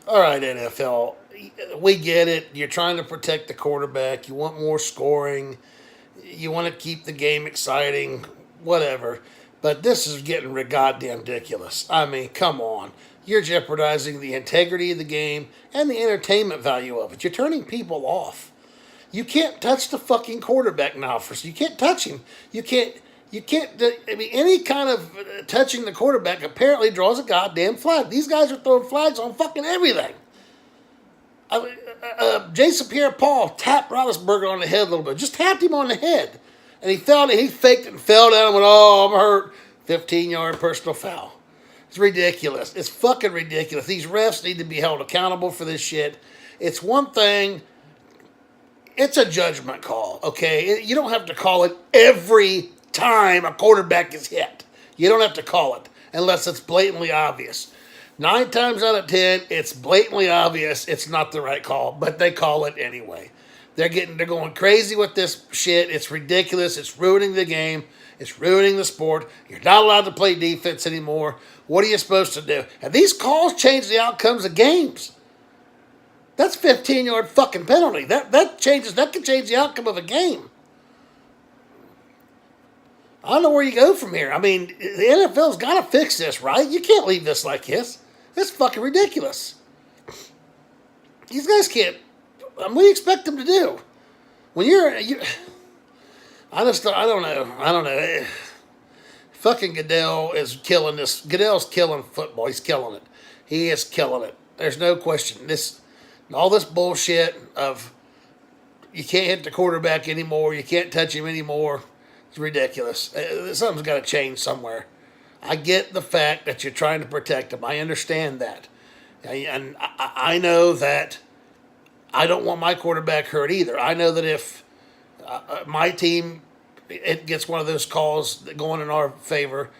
All right, NFL, we get it. You're trying to protect the quarterback. You want more scoring. You want to keep the game exciting, whatever. But this is getting goddamn ridiculous. I mean, come on. You're jeopardizing the integrity of the game and the entertainment value of it. You're turning people off. You can't touch the fucking quarterback now. You can't touch him. You can't. You can't. I mean, any kind of touching the quarterback apparently draws a goddamn flag. These guys are throwing flags on fucking everything. Jason Pierre-Paul tapped Roethlisberger on the head a little bit. Just tapped him on the head. And he fell. He faked it and fell down and went, oh, I'm hurt. 15-yard personal foul. It's ridiculous. It's fucking ridiculous. These refs need to be held accountable for this shit. It's one thing. It's a judgment call, okay? You don't have to call it every time a quarterback is hit. You don't have to call it unless it's blatantly obvious. 9 times out of 10, it's blatantly obvious it's not the right call, but they call it anyway. They're going crazy with this shit. It's ridiculous. It's ruining the game. It's ruining the sport. You're not allowed to play defense anymore. What are you supposed to do? And these calls change the outcomes of games. That's 15-yard fucking penalty. That can change the outcome of a game. I don't know where you go from here. I mean, the NFL's got to fix this, right? You can't leave this like this. It's fucking ridiculous. These guys can't. What do you expect them to do? When I don't know. Fucking Goodell is killing this. Goodell's killing football. He's killing it. He is killing it. There's no question. All this bullshit of you can't hit the quarterback anymore. You can't touch him anymore. It's ridiculous. Something's got to change somewhere. I get the fact that you're trying to protect him. I understand that. And I know that I don't want my quarterback hurt either. I know that if my team it gets one of those calls going in our favor,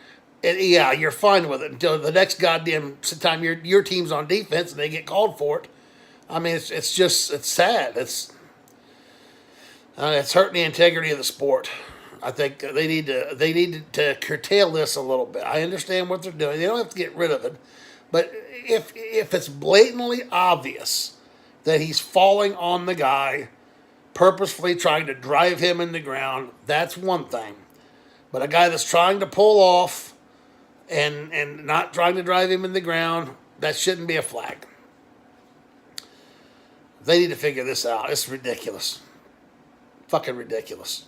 yeah, you're fine with it until the next goddamn time your team's on defense and they get called for it. I mean, it's sad. It's hurting the integrity of the sport. I think they need to curtail this a little bit. I understand what they're doing. They don't have to get rid of it, but if it's blatantly obvious that he's falling on the guy, purposefully trying to drive him in the ground, that's one thing. But a guy that's trying to pull off and not trying to drive him in the ground, that shouldn't be a flag. They need to figure this out. It's ridiculous. Fucking ridiculous.